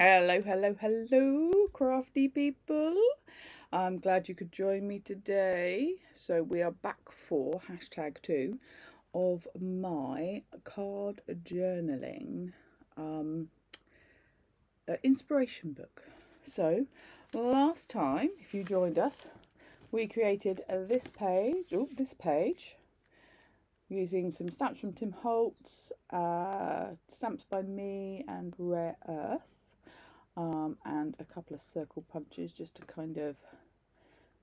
Hello, hello, hello, crafty people. I'm glad you could join me today. So we are back for #2 of my card journaling inspiration book. So last time, if you joined us, we created this page, using some stamps from Tim Holtz, stamps by me and Rare Earth. And a couple of circle punches just to kind of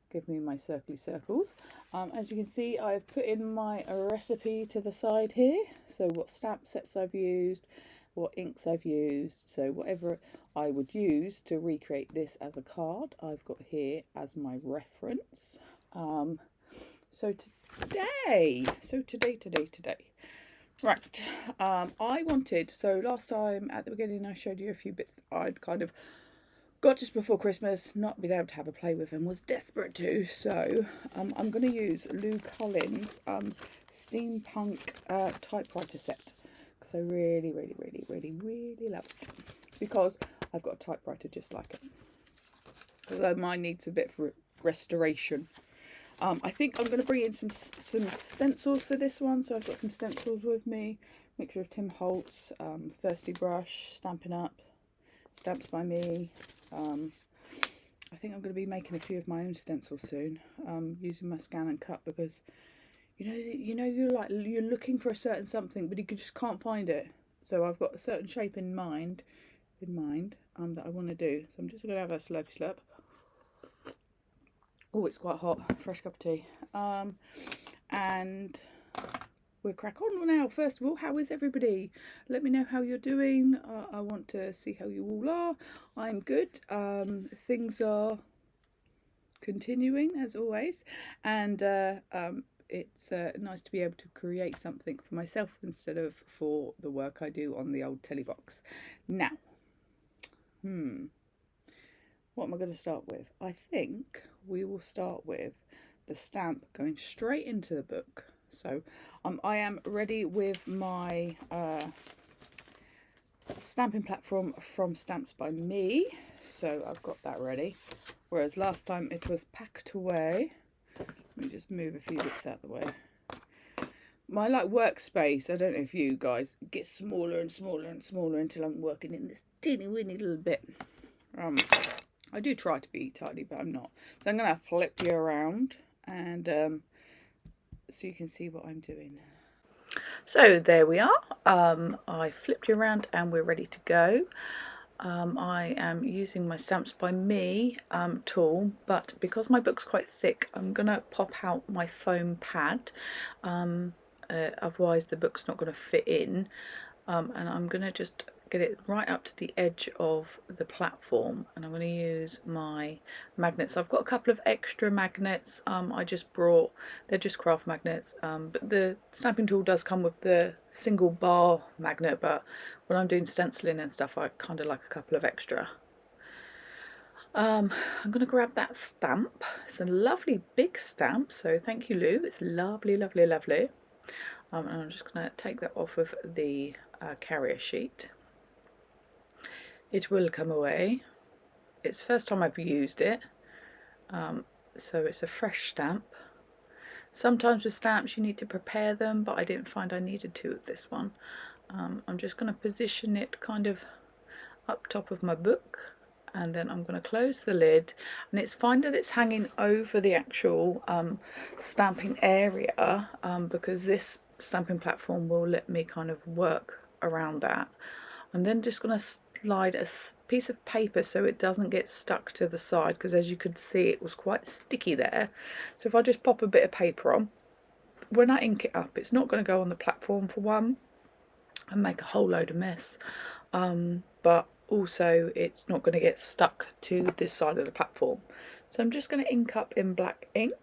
give me my circly circles. As you can see, I've put in my recipe to the side here. So what stamp sets I've used, what inks I've used. So whatever I would use to recreate this as a card, I've got here as my reference. So today. Right, I wanted, so last time at the beginning I showed you a few bits that I'd kind of got just before Christmas, not been able to have a play with and was desperate to, so I'm going to use Lou Collins' steampunk typewriter set, because I really love it, because I've got a typewriter just like it, although mine needs a bit of restoration. I think I'm going to bring in some stencils for this one. So I've got some stencils with me. Mixture of Tim Holtz, Thirsty Brush, Stampin' Up, Stamps by me. I think I'm going to be making a few of my own stencils soon, using my scan and cut, because you're looking for a certain something, but you just can't find it. So I've got a certain shape in mind that I want to do. So I'm just going to have a slurpy slurp. Oh, it's quite hot. Fresh cup of tea. And we'll crack on now. First of all, how is everybody? Let me know how you're doing. I want to see how you all are. I'm good. Things are continuing as always, and it's nice to be able to create something for myself instead of for the work I do on the old telly box. Now, what am I going to start with? I think we will start with the stamp going straight into the book. So I am ready with my stamping platform from Stamps by Me. So I've got that ready. Whereas last time it was packed away. Let me just move a few bits out of the way. My workspace, I don't know if you guys, gets smaller and smaller and smaller until I'm working in this teeny weeny little bit. I do try to be tidy, but I'm not. So I'm going to flip you around, and so you can see what I'm doing. So there we are. I flipped you around and we're ready to go. I am using my Stamps by Me tool, but because my book's quite thick, I'm going to pop out my foam pad. Otherwise the book's not going to fit in. And I'm going to just get it right up to the edge of the platform, and I'm going to use my magnets. I've got a couple of extra magnets I just brought. They're just craft magnets, but the stamping tool does come with the single bar magnet, but when I'm doing stenciling and stuff I kind of like a couple of extra. I'm going to grab that stamp. It's a lovely big stamp, so thank you, Lou. It's lovely. And I'm just going to take that off of the carrier sheet. It will come away. It's the first time I've used it, so it's a fresh stamp. Sometimes with stamps you need to prepare them, but I didn't find I needed to with this one. I'm just going to position it kind of up top of my book, and then I'm going to close the lid, and it's fine that it's hanging over the actual stamping area, because this stamping platform will let me kind of work around that. I'm then just going to slide a piece of paper so it doesn't get stuck to the side, because as you could see it was quite sticky there. So if I just pop a bit of paper on, when I ink it up, it's not going to go on the platform for one and make a whole load of mess, but also it's not going to get stuck to this side of the platform. So I'm just going to ink up in black ink.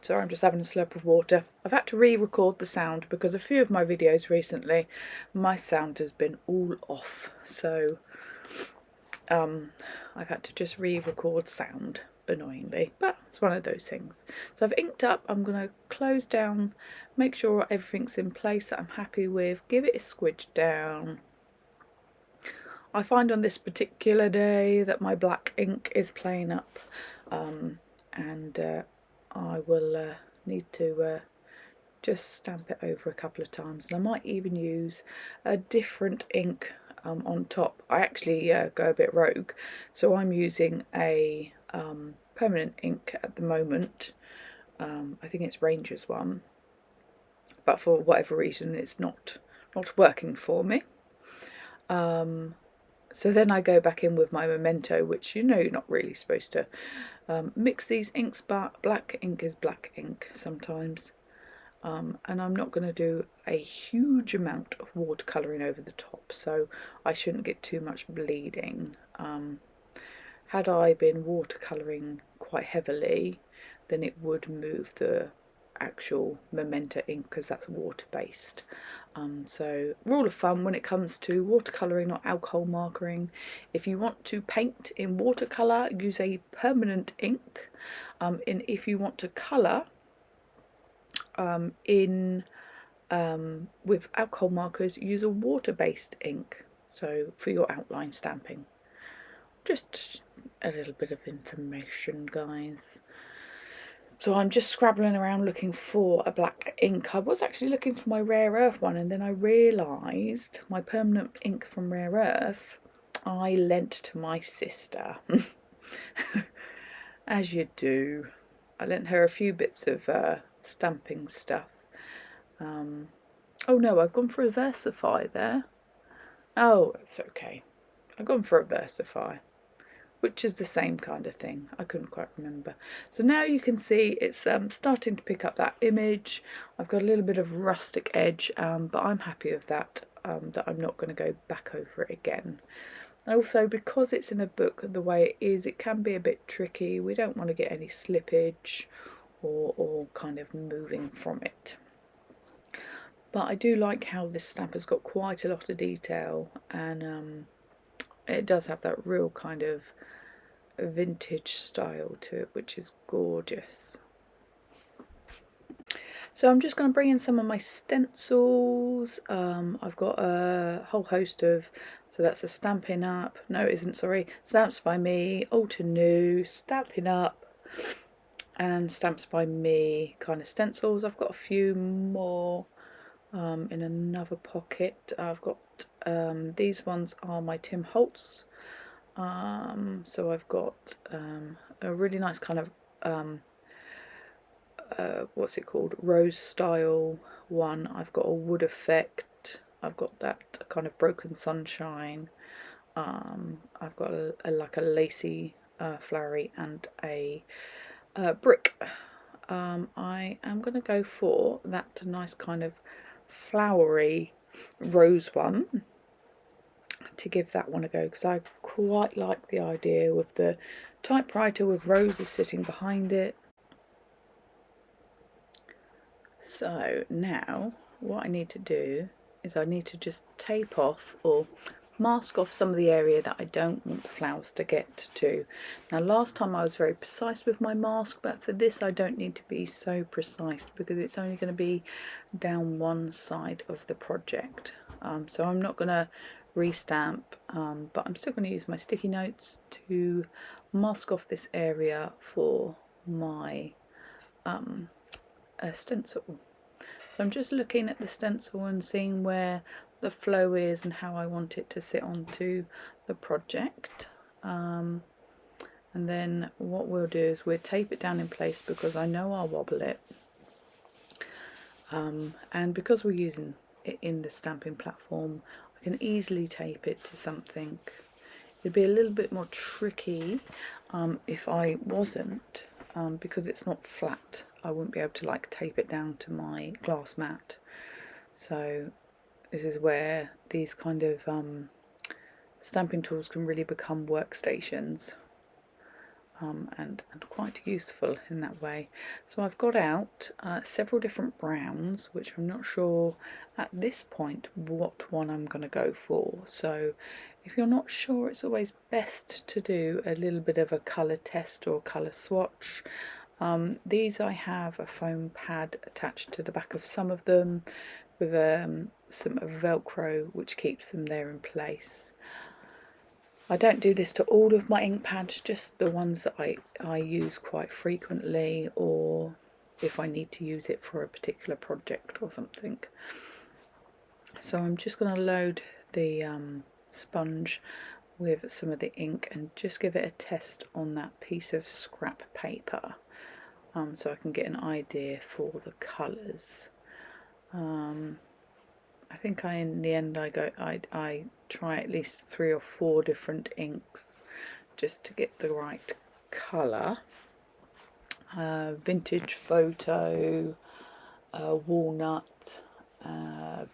Sorry, I'm just having a slurp of water. I've had to re-record the sound because a few of my videos recently, my sound has been all off. So I've had to just re-record sound. annoyingly, but it's one of those things. So I've inked up. I'm going to close down, make sure everything's in place that I'm happy with, give it a squidge down. I find on this particular day that my black ink is playing up, and I will need to just stamp it over a couple of times, and I might even use a different ink on top. I actually go a bit rogue, so I'm using a permanent ink at the moment. I think it's Ranger's one, but for whatever reason it's not working for me. So then I go back in with my Memento, which you know you're not really supposed to mix these inks, but black ink is black ink sometimes. And I'm not going to do a huge amount of watercolouring over the top, so I shouldn't get too much bleeding. Had I been watercolouring quite heavily, then it would move the actual Memento ink because that's water based. So rule of thumb when it comes to watercolouring or alcohol markering, if you want to paint in watercolour, use a permanent ink, and if you want to colour with alcohol markers, use a water-based ink. So for your outline stamping, just a little bit of information, guys. So I'm just scrabbling around looking for a black ink. I was actually looking for my Rare Earth one, and then I realised my permanent ink from Rare Earth I lent to my sister. As you do. I lent her a few bits of stamping stuff. Oh no, I've gone for a Versify there. Oh, it's okay. I've gone for a Versify, which is the same kind of thing. I couldn't quite remember. So now you can see it's starting to pick up that image. I've got a little bit of rustic edge, but I'm happy with that, that I'm not going to go back over it again. And also, because it's in a book the way it is, it can be a bit tricky. We don't want to get any slippage or kind of moving from it. But I do like how this stamp has got quite a lot of detail, and it does have that real kind of vintage style to it, which is gorgeous. So I'm just going to bring in some of my stencils. I've got a whole host of, so that's a Stampin' Up, no it isn't, sorry, Stamps by Me, Alter New, Stampin' Up, and Stamps by Me kind of stencils. I've got a few more in another pocket. I've got these ones are my Tim Holtz. So I've got a really nice kind of what's it called, rose style one. I've got a wood effect. I've got that kind of broken sunshine. I've got like a lacy flowery and a brick. I am going to go for that nice kind of flowery rose one to give that one a go, because I quite like the idea with the typewriter with roses sitting behind it. So now what I need to do is I need to just tape off or mask off some of the area that I don't want the flowers to get to. Now last time I was very precise with my mask, but for this I don't need to be so precise because it's only going to be down one side of the project. So I'm not going to restamp, but I'm still going to use my sticky notes to mask off this area for my stencil. So I'm just looking at the stencil and seeing where the flow is and how I want it to sit onto the project. And then what we'll do is we'll tape it down in place because I know I'll wobble it. And because we're using it in the stamping platform, I can easily tape it to something. It'd be a little bit more tricky if I wasn't, because it's not flat. I wouldn't be able to like tape it down to my glass mat. So this is where these kind of stamping tools can really become workstations. and quite useful in that way. So I've got out several different browns, which I'm not sure at this point what one I'm going to go for. So if you're not sure, it's always best to do a little bit of a colour test or colour swatch. These I have a foam pad attached to the back of some of them with some Velcro which keeps them there in place. I don't do this to all of my ink pads, just the ones that I use quite frequently, or if I need to use it for a particular project or something. So I'm just going to load the sponge with some of the ink and just give it a test on that piece of scrap paper, so I can get an idea for the colours. I think in the end I try at least 3 or 4 different inks just to get the right colour. Vintage Photo, Walnut,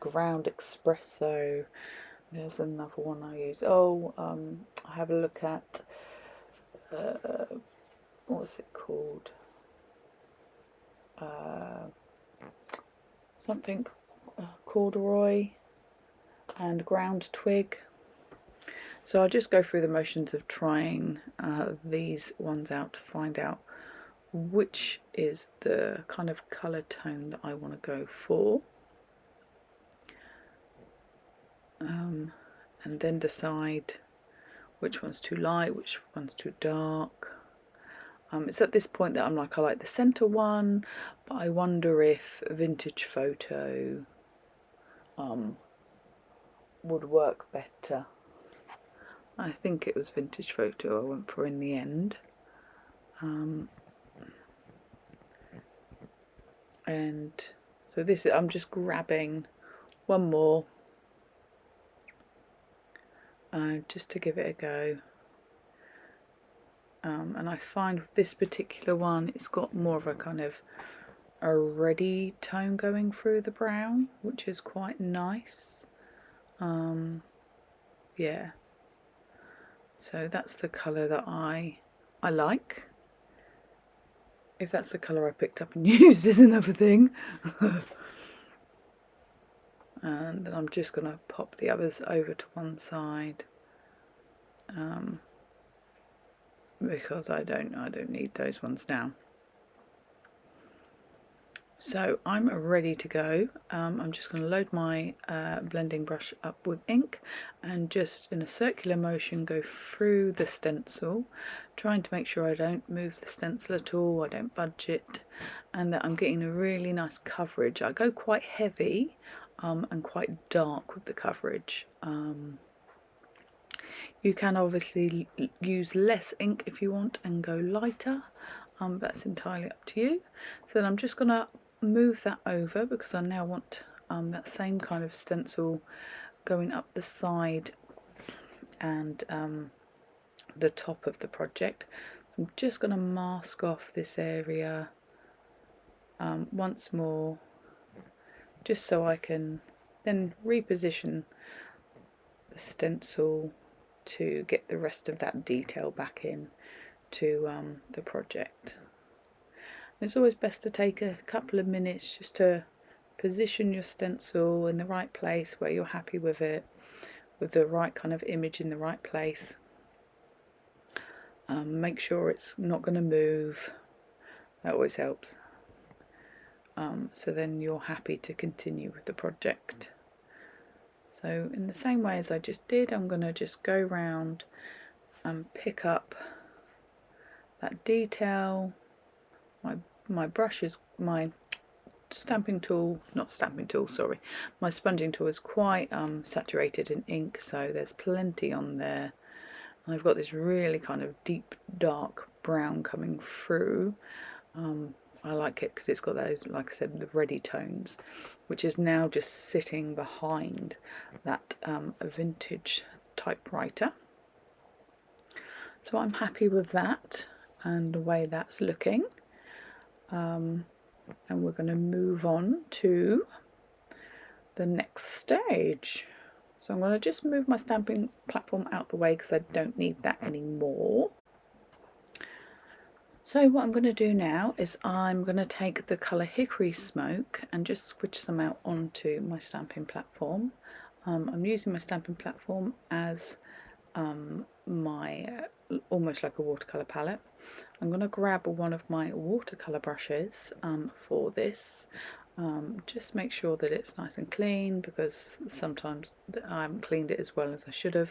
Ground Espresso. There's another one I use. I have a look at what's it called? Something corduroy and ground twig. So I'll just go through the motions of trying these ones out to find out which is the kind of colour tone that I want to go for, and then decide which one's too light, which one's too dark. It's at this point that I'm like, I like the centre one, but I wonder if Vintage Photo would work better. I think it was Vintage Photo I went for in the end. And so this is, I'm just grabbing one more just to give it a go. And I find with this particular one, it's got more of a kind of a reddy tone going through the brown, which is quite nice. Yeah, so that's the colour that I like. If that's the colour I picked up and used is another thing. And I'm just going to pop the others over to one side, because I don't need those ones now. So I'm ready to go. I'm just going to load my blending brush up with ink and just in a circular motion go through the stencil, trying to make sure I don't move the stencil at all, I don't budge it, and that I'm getting a really nice coverage. I go quite heavy and quite dark with the coverage. You can obviously use less ink if you want and go lighter. That's entirely up to you. So then I'm just going to move that over because I now want that same kind of stencil going up the side and the top of the project. I'm just going to mask off this area once more, just so I can then reposition the stencil to get the rest of that detail back in to the project. It's always best to take a couple of minutes just to position your stencil in the right place where you're happy with it, with the right kind of image in the right place. Make sure it's not going to move. That always helps. So then you're happy to continue with the project. So in the same way as I just did, I'm going to just go round and pick up that detail. My brushes, my stamping tool, not stamping tool, sorry, my sponging tool is quite saturated in ink, so there's plenty on there. And I've got this really kind of deep dark brown coming through. I like it because it's got those, like I said, the reddy tones, which is now just sitting behind that vintage typewriter. So I'm happy with that and the way that's looking. And we're going to move on to the next stage. So I'm going to just move my stamping platform out the way because I don't need that anymore. So what I'm going to do now is I'm going to take the colour Hickory Smoke and just switch some out onto my stamping platform. I'm using my stamping platform as my almost like a watercolour palette. I'm going to grab one of my watercolour brushes for this. Just make sure that it's nice and clean, because sometimes I haven't cleaned it as well as I should have.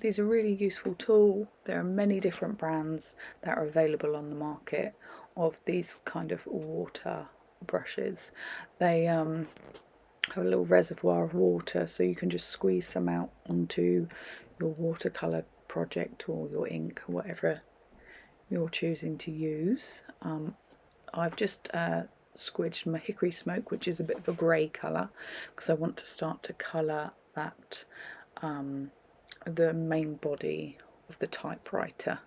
These are a really useful tool. There are many different brands that are available on the market of these kind of water brushes. They have a little reservoir of water, so you can just squeeze some out onto your watercolour project or your ink or whatever you're choosing to use. I've just squidged my Hickory Smoke, which is a bit of a grey colour, because I want to start to colour that the main body of the typewriter.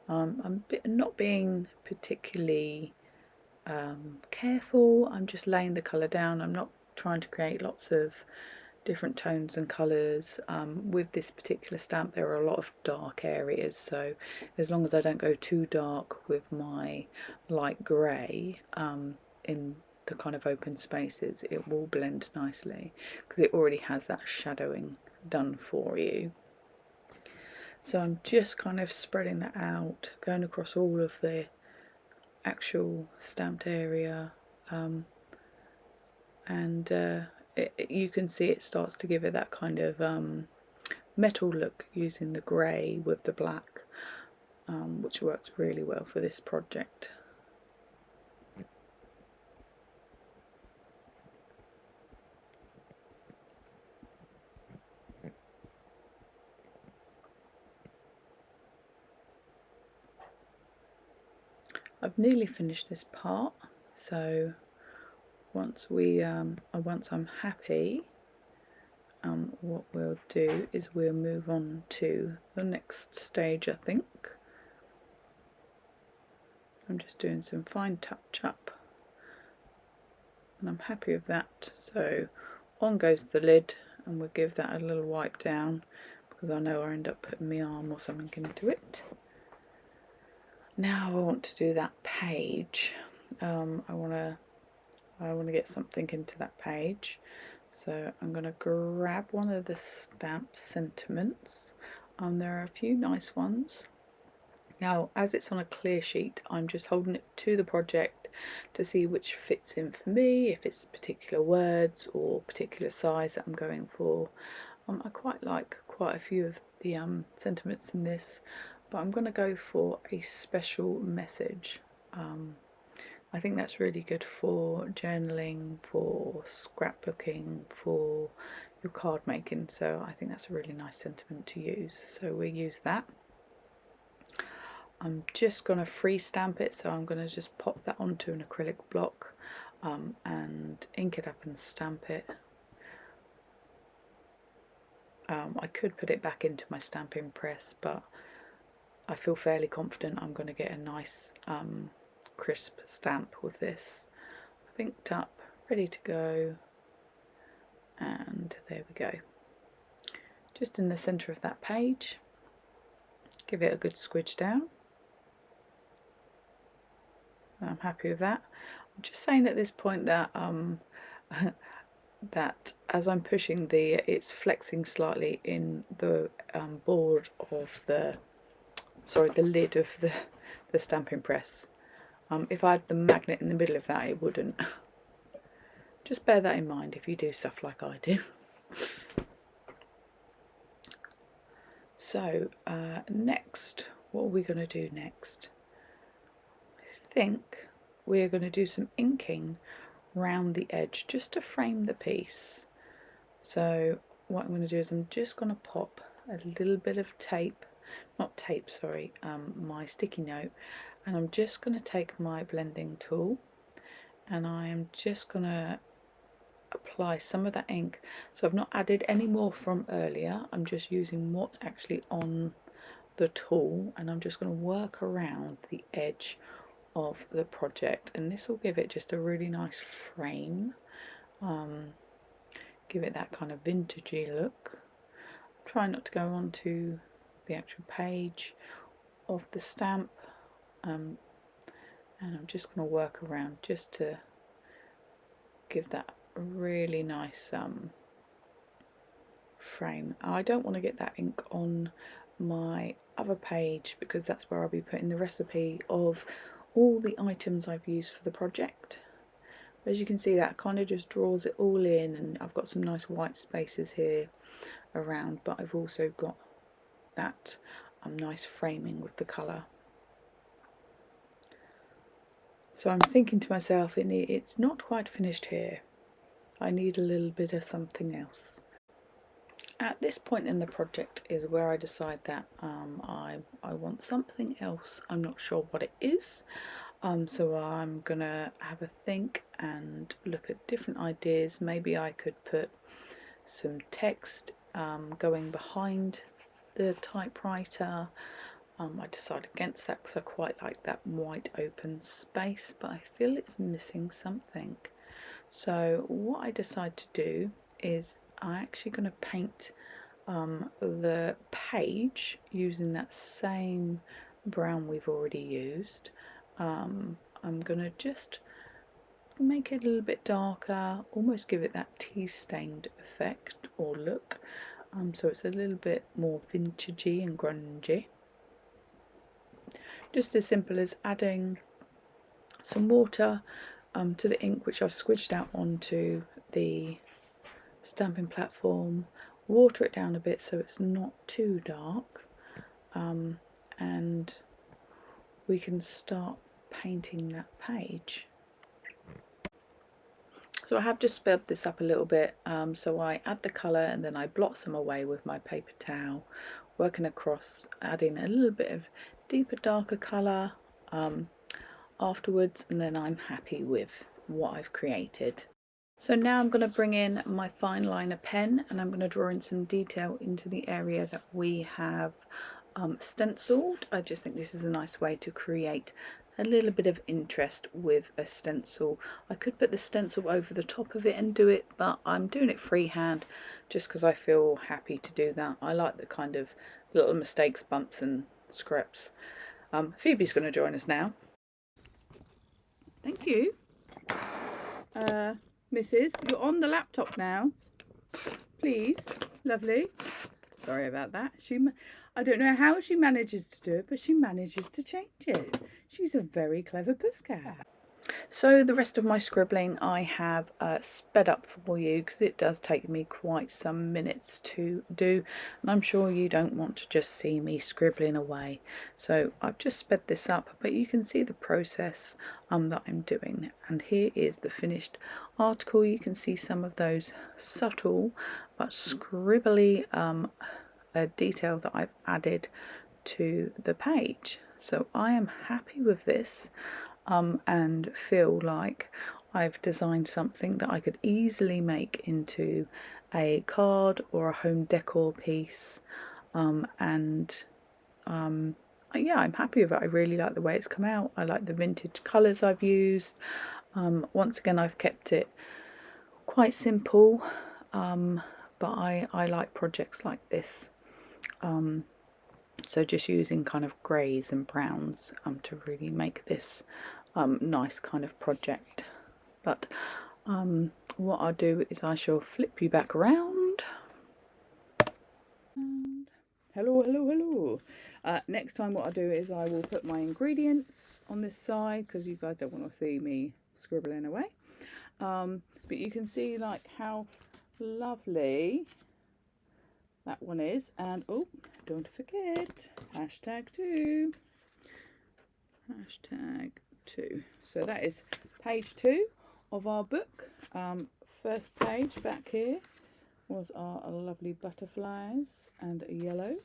I'm not being particularly careful. I'm just laying the colour down. I'm not trying to create lots of different tones and colours. With this particular stamp there are a lot of dark areas, so as long as I don't go too dark with my light grey in the kind of open spaces, it will blend nicely because it already has that shadowing done for you. So I'm just kind of spreading that out, going across all of the actual stamped area, and you can see it starts to give it that kind of metal look using the grey with the black, which works really well for this project. I've nearly finished this part, so once I'm happy, what we'll do is we'll move on to the next stage, I think. I'm just doing some fine touch up and I'm happy with that. So on goes the lid, and we'll give that a little wipe down because I know I end up putting my arm or something into it. Now I want to do that page. I want to get something into that page, so I'm going to grab one of the stamp sentiments. There are a few nice ones. Now, as it's on a clear sheet, I'm just holding it to the project to see which fits in for me, if it's particular words or particular size that I'm going for. I quite like quite a few of the sentiments in this, but I'm going to go for a special message. I think that's really good for journaling, for scrapbooking, for your card making, so I think that's a really nice sentiment to use, so we'll use that. I'm just going to free stamp it, so I'm going to just pop that onto an acrylic block and ink it up and stamp it. I could put it back into my stamping press, but I feel fairly confident I'm going to get a nice crisp stamp with this. I've inked up, ready to go, and there we go. Just in the centre of that page, give it a good squidge down. I'm happy with that. I'm just saying at this point that that as I'm pushing it's flexing slightly in the board of the lid of the stamping press. If I had the magnet in the middle of that, it wouldn't. Just bear that in mind if you do stuff like I do. So next, what are we going to do next? I think we're going to do some inking round the edge just to frame the piece. So what I'm going to do is I'm just going to pop a little bit of my sticky note, and I'm just going to take my blending tool and I am just going to apply some of that ink. So I've not added any more from earlier, I'm just using what's actually on the tool, and I'm just going to work around the edge of the project, and this will give it just a really nice frame, give it that kind of vintagey look. Try not to go onto the actual page of the stamp, and I'm just going to work around just to give that a really nice frame. I don't want to get that ink on my other page because that's where I'll be putting the recipe of all the items I've used for the project. As you can see, that kind of just draws it all in, and I've got some nice white spaces here around, but I've also got that nice framing with the colour. So I'm thinking to myself, it's not quite finished here. I need a little bit of something else. At this point in the project is where I decide that I want something else. I'm not sure what it is. So I'm gonna have a think and look at different ideas. Maybe I could put some text going behind the typewriter. I decided against that because I quite like that white open space, but I feel it's missing something. So what I decide to do is I'm actually going to paint the page using that same brown we've already used. I'm going to just make it a little bit darker, almost give it that tea-stained effect or look, so it's a little bit more vintagey and grungy. Just as simple as adding some water to the ink, which I've squidged out onto the stamping platform, water it down a bit so it's not too dark, and we can start painting that page. So I have just sped this up a little bit, so I add the colour and then I blot some away with my paper towel, working across, adding a little bit of deeper, darker colour afterwards, and then I'm happy with what I've created. So now I'm going to bring in my fine liner pen and I'm going to draw in some detail into the area that we have stenciled. I just think this is a nice way to create a little bit of interest with a stencil. I could put the stencil over the top of it and do it, but I'm doing it freehand just because I feel happy to do that. I like the kind of little mistakes, bumps and scraps. Phoebe's going to join us now. Thank you. Mrs, you're on the laptop now. Please, lovely. Sorry about that. I don't know how she manages to do it, but she manages to change it. She's a very clever pusscat. So the rest of my scribbling I have sped up for you because it does take me quite some minutes to do, and I'm sure you don't want to just see me scribbling away. So I've just sped this up, but you can see the process that I'm doing, and here is the finished article. You can see some of those subtle but scribbly detail that I've added to the page. So I am happy with this. And feel like I've designed something that I could easily make into a card or a home decor piece, yeah, I'm happy with it. I really like the way it's come out. I like the vintage colours I've used. Once again, I've kept it quite simple, but I like projects like this. So just using kind of greys and browns to really make this nice kind of project. But what I'll do is I shall flip you back around. And hello, hello, hello. Next time what I'll do is I will put my ingredients on this side because you guys don't want to see me scribbling away. But you can see like how lovely that one is. And oh, don't forget #2. #2. So that is page 2 of our book. First page back here was our lovely butterflies and a yellow,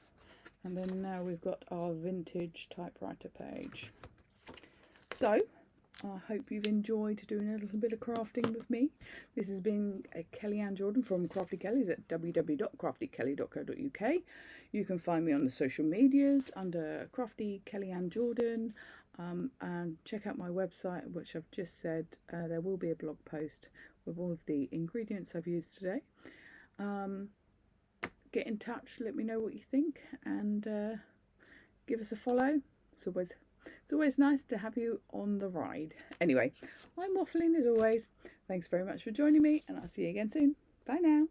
and then now we've got our vintage typewriter page. So I hope you've enjoyed doing a little bit of crafting with me. This has been Kellyanne Jordan from Crafty Kellys at www.craftykelly.co.uk. You can find me on the social medias under Crafty Kellyanne Jordan, and check out my website, which I've just said there will be a blog post with all of the ingredients I've used today. Get in touch, let me know what you think, and give us a follow. It's always It's always nice to have you on the ride. Anyway, I'm waffling as always. Thanks very much for joining me, and I'll see you again soon. Bye now.